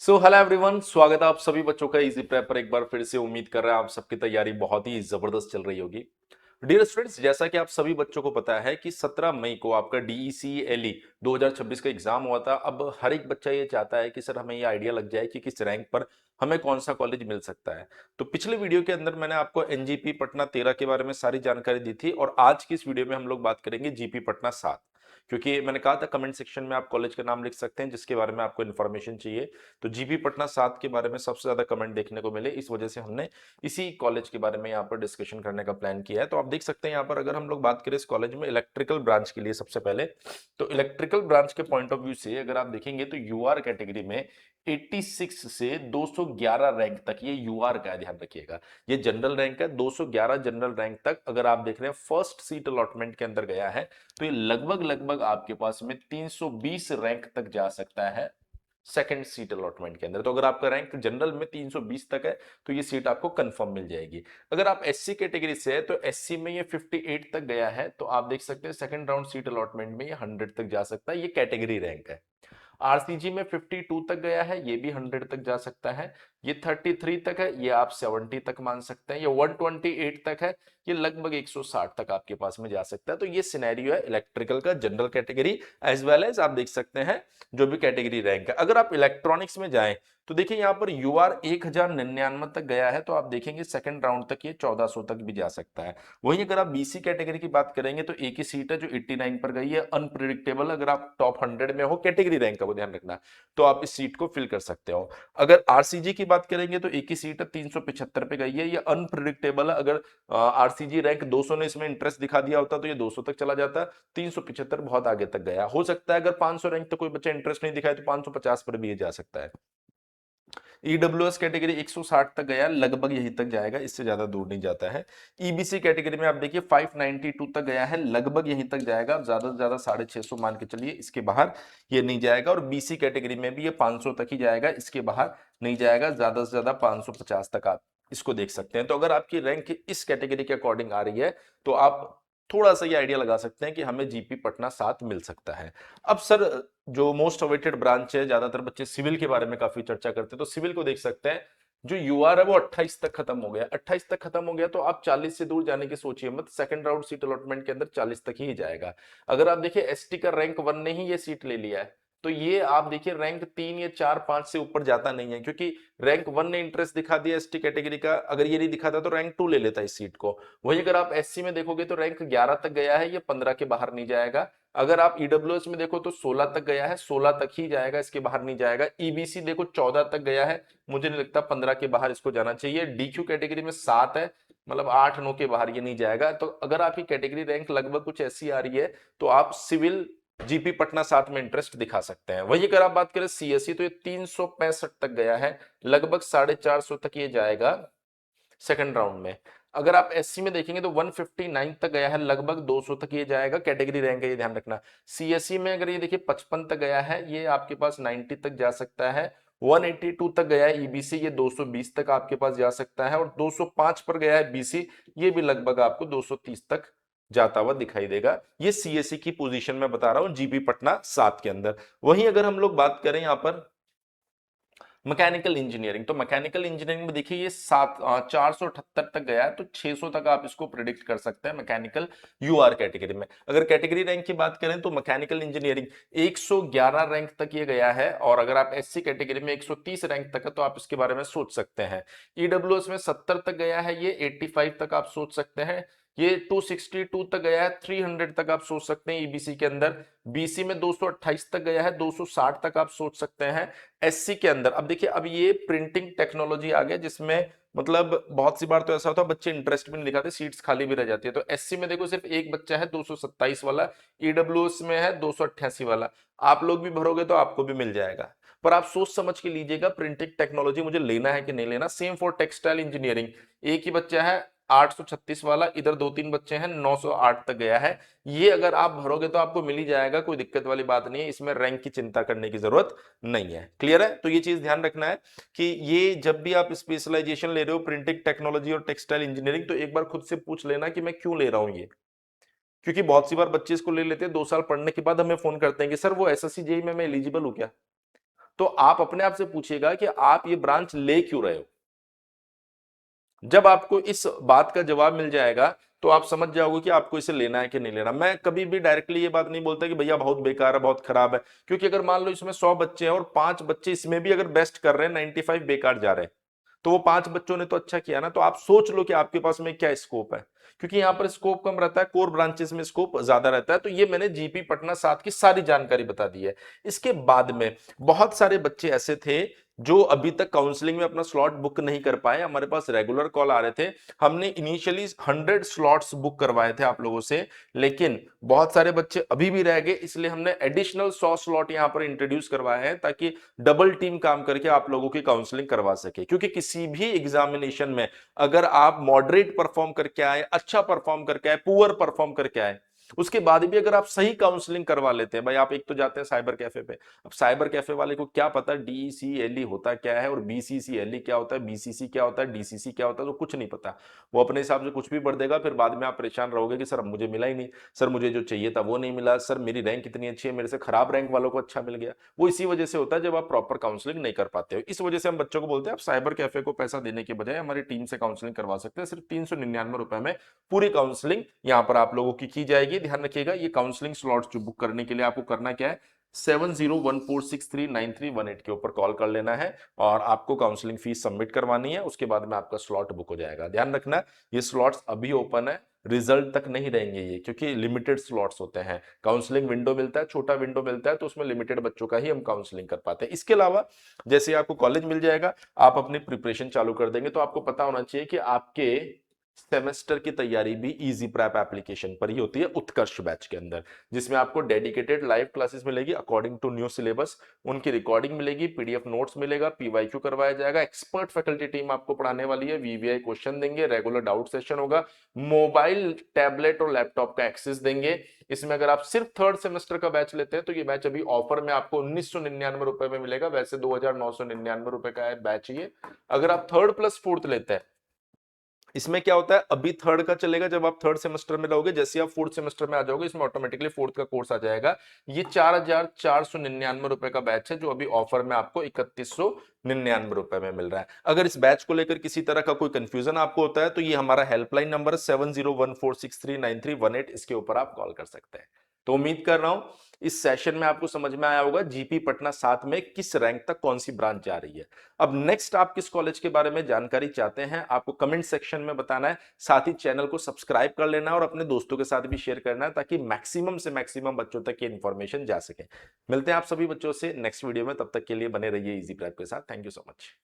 So hello everyone, स्वागत है आप सभी बच्चों का इजी प्रेप पर। एक बार फिर से उम्मीद कर रहे हैं आप सबकी तैयारी बहुत ही जबरदस्त चल रही होगी। डियर स्टूडेंट्स, जैसा कि आप सभी बच्चों को पता है कि 17 मई को आपका डीईसी एलई 2026 का एग्जाम हुआ था। अब हर एक बच्चा ये चाहता है कि सर हमें ये आइडिया लग जाए कि किस रैंक पर हमें कौन सा कॉलेज मिल सकता है। तो पिछले वीडियो के अंदर मैंने आपको एनजीपी पटना 13 के बारे में सारी जानकारी दी थी और आज की इस वीडियो में हम लोग बात करेंगे जीपी पटना 7। क्योंकि मैंने कहा था कमेंट सेक्शन में आप कॉलेज का नाम लिख सकते हैं जिसके बारे में आपको इन्फॉर्मेशन चाहिए। तो जीपी पटना 7 के बारे में सबसे ज्यादा कमेंट देखने को मिले, इस वजह से हमने इसी कॉलेज के बारे में यहाँ पर डिस्कशन करने का प्लान किया है। तो आप देख सकते हैं यहाँ पर अगर हम लोग बात करें इस कॉलेज में इलेक्ट्रिकल ब्रांच के लिए, सबसे पहले तो इलेक्ट्रिकल ब्रांच के पॉइंट ऑफ व्यू से अगर आप देखेंगे तो यूआर कैटेगरी में 86 से 211 रैंक तक, ये यूआर का है, ध्यान रखिएगा। ये जनरल रैंक है, 211 जनरल रैंक तक अगर आप देख रहे हैं फर्स्ट सीट अलॉटमेंट के अंदर गया है तो ये लगभग लगभग आपके पास में 320 रैंक तक जा सकता है सेकंड सीट अलॉटमेंट के अंदर। तो अगर आपका रैंक जनरल में 320 तक है तो ये सीट आपको कंफर्म मिल जाएगी। अगर आप एससी कैटेगरी से है तो एससी में ये 58 तक गया है तो आप देख सकते हैं सेकंड राउंड सीट अलॉटमेंट में ये 100 तक जा सकता है, ये कैटेगरी रैंक है। आरसीजी में 52 तक गया है, ये भी 100 तक जा सकता है। ये 33 तक है, ये आप 70 तक मान सकते हैं। ये 128 तक है, ये लगभग 160 तक आपके पास में जा सकता है। तो ये सिनेरियो है इलेक्ट्रिकल का, general category as well as आप देख सकते हैं जो भी कैटेगरी रैंक है। अगर आप इलेक्ट्रॉनिक्स में जाएं तो देखिए यहाँ पर यूआर 1099 तक गया है तो आप देखेंगे सेकंड राउंड तक ये 1400 तक भी जा सकता है। वहीं अगर आप बीसी कैटेगरी की बात करेंगे तो एक ही सीट है जो 89 पर गई है, अनप्रिडिक्टेबल। अगर आप टॉप 100 में हो, कैटेगरी रैंक का वो ध्यान रखना, तो आप इस सीट को फिल कर सकते हो। अगर आरसीजी की बात करेंगे तो एक ही सीट है 375 पे गई है, ये अनप्रिडिक्टेबल है। अगर आरसीजी रैंक 200 ने इसमें इंटरेस्ट दिखा दिया होता तो ये 200 तक चला जाता, 375 बहुत आगे तक गया। हो सकता है अगर 500 रैंक तक कोई बच्चा इंटरेस्ट नहीं दिखाए तो 550 पर भी ये जा सकता है। ईडब्ल्यूएस कैटेगरी 160 तक गया, लगभग यहीं तक जाएगा, इससे ज्यादा दूर नहीं जाता है। ईबीसी कैटेगरी में आप देखिए 592 तक गया है, लगभग यहीं तक जाएगा, ज्यादा से ज्यादा 650 मान के चलिए, इसके बाहर ये नहीं जाएगा। और बीसी कैटेगरी में भी ये 500 तक ही जाएगा, इसके बाहर नहीं जाएगा, ज्यादा से ज्यादा 550 तक आप इसको देख सकते हैं। तो अगर आपकी रैंक इस कैटेगरी के अकॉर्डिंग आ रही है तो आप थोड़ा सा ये आइडिया लगा सकते हैं कि हमें जीपी पटना 7 मिल सकता है। अब सर, जो मोस्ट अवेटेड ब्रांच है, ज्यादातर बच्चे सिविल के बारे में काफी चर्चा करते हैं, तो सिविल को देख सकते हैं। जो यूआर है वो 28 तक खत्म हो गया, 28 तक खत्म हो गया तो आप 40 से दूर जाने की सोचिए मत, सेकंड राउंड सीट अलॉटमेंट के अंदर 40 तक ही जाएगा। अगर आप देखिए एसटी का रैंक 1 ने ही ये सीट ले लिया है तो ये आप देखिए रैंक 3 या 4 5 से ऊपर जाता नहीं है, क्योंकि रैंक 1 ने इंटरेस्ट दिखा दिया एसटी कैटेगरी का, अगर ये नहीं दिखाता तो रैंक 2 ले लेता इस सीट को। वही अगर आप एससी में देखोगे तो रैंक 11 तक गया है, ये 15 के बाहर नहीं जाएगा। अगर आप ईडब्ल्यूएस में देखो तो 16 तक गया है, 16 तक ही जाएगा, इसके बाहर नहीं जाएगा। ईबीसी देखो 14 तक गया है, मुझे नहीं लगता 15 के बाहर इसको जाना चाहिए। डीक्यू कैटेगरी में 7 है, मतलब 8 9 के बाहर ये नहीं जाएगा। तो अगर आपकी कैटेगरी रैंक लगभग कुछ ऐसी आ रही है तो आप सिविल जीपी पटना 7 में इंटरेस्ट दिखा सकते हैं। वही अगर आप बात करें सीएससी तो ये 365 तक गया है, लगभग 450 तक ये जाएगा सेकंड राउंड में। अगर आप एससी में देखेंगे तो 159 तक गया है, लगभग 200 तक ये जाएगा, कैटेगरी रैंक है ये ध्यान रखना। सीएससी में अगर ये देखिए 55 तक गया है, ये आपके पास 90 तक जा सकता है। 182 तक गया है ईबीसी, ये 220 तक आपके पास जा सकता है। और 205 पर गया है बीसी, ये भी लगभग आपको 230 तक जाता हुआ दिखाई देगा। ये सीएससी की पोजीशन में बता रहा हूं जीपी पटना 7 के अंदर। वहीं अगर हम लोग बात करें यहां पर मैकेनिकल इंजीनियरिंग, तो मैकेनिकल इंजीनियरिंग में देखिए ये 478 तक गया है, तो 600 तक आप इसको प्रिडिक्ट कर सकते हैं मैकेनिकल यूआर कैटेगरी में। अगर कैटेगरी रैंक की बात करें तो मैकेनिकल इंजीनियरिंग 111 रैंक तक ये गया है, और अगर आप एससी कैटेगरी में 130 रैंक तक है तो आप इसके बारे में सोच सकते हैं। ईडब्ल्यूएस में 70 तक गया है, ये 85 तक आप सोच सकते हैं। ये 262 तक गया है, 300 तक आप सोच सकते हैं ईबीसी के अंदर। बीसी में 228 तक गया है, 260 तक आप सोच सकते हैं। एससी के अंदर अब देखिए, अब ये प्रिंटिंग टेक्नोलॉजी आ गया जिसमें मतलब बहुत सी बार तो ऐसा होता है बच्चे इंटरेस्ट भी नहीं दिखाते, सीट्स खाली भी रह जाती है। तो एससी में देखो सिर्फ एक बच्चा है 227 वाला, ईडब्ल्यूएस में है 288 वाला। आप लोग भी भरोगे तो आपको भी मिल जाएगा, पर आप सोच समझ के लीजिएगा प्रिंटिंग टेक्नोलॉजी मुझे लेना है कि नहीं लेना। सेम फॉर टेक्सटाइल इंजीनियरिंग, एक ही बच्चा है 836 वाला, इधर 2 3 बच्चे हैं, 908 तक गया है। ये अगर आप भरोगे तो आपको मिल ही जाएगा, कोई दिक्कत वाली बात नहीं है, इसमें रैंक की चिंता करने की जरूरत नहीं है। क्लियर है? तो ये चीज ध्यान रखना है कि ये जब भी आप स्पेशलाइजेशन ले रहे हो प्रिंटिंग टेक्नोलॉजी और टेक्सटाइल इंजीनियरिंग, तो एक बार खुद से पूछ लेना कि मैं क्यों ले रहा हूं ये। क्योंकि बहुत सी बार बच्चे इसको ले लेते हैं, 2 साल पढ़ने के बाद हमें फोन करते हैं कि सर वो एसएससी जेई में मैं एलिजिबल हूं क्या। तो आप अपने आप से पूछिएगा कि आप ये ब्रांच ले क्यों रहे हो। जब आपको इस बात का जवाब मिल जाएगा तो आप समझ जाओगे कि आपको इसे लेना है कि नहीं लेना। मैं कभी भी डायरेक्टली ये बात नहीं बोलता कि भैया बहुत बेकार है, बहुत खराब है, क्योंकि अगर मान लो इसमें 100 बच्चे हैं और 5 बच्चे इसमें भी अगर बेस्ट कर रहे हैं, 95 बेकार जा रहे हैं, तो वो 5 बच्चों ने तो अच्छा किया ना। तो आप सोच लो कि आपके पास में क्या स्कोप है, क्योंकि यहाँ पर स्कोप कम रहता है, कोर ब्रांचेस में स्कोप ज्यादा रहता है। तो ये मैंने जीपी पटना 7 की सारी जानकारी बता दी है। इसके बाद में बहुत सारे बच्चे ऐसे थे जो अभी तक काउंसलिंग में अपना स्लॉट बुक नहीं कर पाए, हमारे पास रेगुलर कॉल आ रहे थे। हमने इनिशियली 100 स्लॉट्स बुक करवाए थे आप लोगों से, लेकिन बहुत सारे बच्चे अभी भी रह गए, इसलिए हमने एडिशनल 100 स्लॉट यहां पर इंट्रोड्यूस करवाए हैं ताकि डबल टीम काम करके आप लोगों की काउंसलिंग करवा सके। क्योंकि किसी भी एग्जामिनेशन में अगर आप मॉडरेट परफॉर्म करके आए, अच्छा परफॉर्म करके आए, पुअर परफॉर्म करके आए, उसके बाद भी अगर आप सही काउंसलिंग करवा लेते हैं, भाई आप एक तो जाते हैं साइबर कैफे पे, अब साइबर कैफे वाले को क्या पता डीईसीएलई होता क्या है और बीसीसीएलई क्या होता है, बीसीसी क्या होता है, डीसीसी क्या होता है, तो कुछ नहीं पता। वो अपने हिसाब से कुछ भी भर देगा, फिर बाद में आप परेशान रहोगे कि सर अब मुझे मिला ही नहीं, सर मुझे जो चाहिए था वो नहीं मिला, सर मेरी रैंक इतनी अच्छी है, मेरे से खराब रैंक वालों को अच्छा मिल गया। वो इसी वजह से होता है जब आप प्रॉपर काउंसलिंग नहीं कर पाते हो। इस वजह से हम बच्चों को बोलते हैं आप साइबर कैफे को पैसा देने के बजाय हमारी टीम से काउंसलिंग करवा सकते हैं। सिर्फ 399 रुपए में पूरी काउंसलिंग यहां पर आप लोगों की जाएगी। ध्यान रखिएगा, ये काउंसलिंग स्लॉट्स जो बुक करने के लिए आपको करना क्या है, 7014639318 के ऊपर कॉल कर लेना है और आपको काउंसलिंग फीस सबमिट करवानी है। उसके बाद में आपका स्लॉट बुक हो जाएगा। ध्यान रखना, ये स्लॉट्स अभी ओपन है, रिजल्ट तक नहीं रहेंगे ये, क्योंकि लिमिटेड स्लॉट्स होते हैं। काउंसलिंग विंडो मिलता है, छोटा विंडो मिलता है, तो उसमें लिमिटेड बच्चों का ही हम काउंसलिंग कर पाते हैं। इसके अलावा जैसे ही आपको कॉलेज मिल जाएगा, आप अपनी प्रिपरेशन चालू कर देंगे, तो आपको पता होना चाहिए कि आपके सेमेस्टर की तैयारी भी इजी प्रैप एप्लीकेशन पर ही होती है, उत्कर्ष बैच के अंदर, जिसमें आपको डेडिकेटेड लाइव क्लासेस मिलेगी अकॉर्डिंग टू न्यू सिलेबस, उनकी रिकॉर्डिंग मिलेगी, पीडीएफ नोट्स मिलेगा, पीवाईक्यू करवाया जाएगा, एक्सपर्ट फैकल्टी टीम आपको पढ़ाने वाली है, वीवीआई क्वेश्चन देंगे, रेगुलर डाउट सेशन होगा, मोबाइल, टैबलेट और लैपटॉप का एक्सेस देंगे। इसमें अगर आप सिर्फ थर्ड सेमेस्टर का बैच लेते हैं तो ये बैच अभी ऑफर में आपको 1999 रुपए में मिलेगा, वैसे 2999 रुपए का बैच ये। अगर आप थर्ड प्लस फोर्थ लेते हैं, इसमें क्या होता है, अभी थर्ड का चलेगा, जब आप थर्ड सेमेस्टर में रहोगे, जैसे आप फोर्थ सेमेस्टर में आ जाओगे, इसमें ऑटोमेटिकली फोर्थ का कोर्स आ जाएगा। ये 4499 रुपए का बैच है, जो अभी ऑफर में आपको 3199 रुपए में मिल रहा है। अगर इस बैच को लेकर किसी तरह का कोई कंफ्यूजन आपको होता है तो ये हमारा हेल्पलाइन नंबर है 7014639318, इसके ऊपर आप कॉल कर सकते हैं। तो उम्मीद कर रहा हूं इस सेशन में आपको समझ में आया होगा जीपी पटना 7 में किस रैंक तक कौन सी ब्रांच जा रही है। अब नेक्स्ट आप किस कॉलेज के बारे में जानकारी चाहते हैं, आपको कमेंट सेक्शन में बताना है। साथ ही चैनल को सब्सक्राइब कर लेना है और अपने दोस्तों के साथ भी शेयर करना है, ताकि मैक्सिमम से मैक्सिमम बच्चों तक ये इंफॉर्मेशन जा सके। मिलते हैं आप सभी बच्चों से नेक्स्ट वीडियो में, तब तक के लिए बने रहिए इजी प्रेप के साथ। Thank you so much.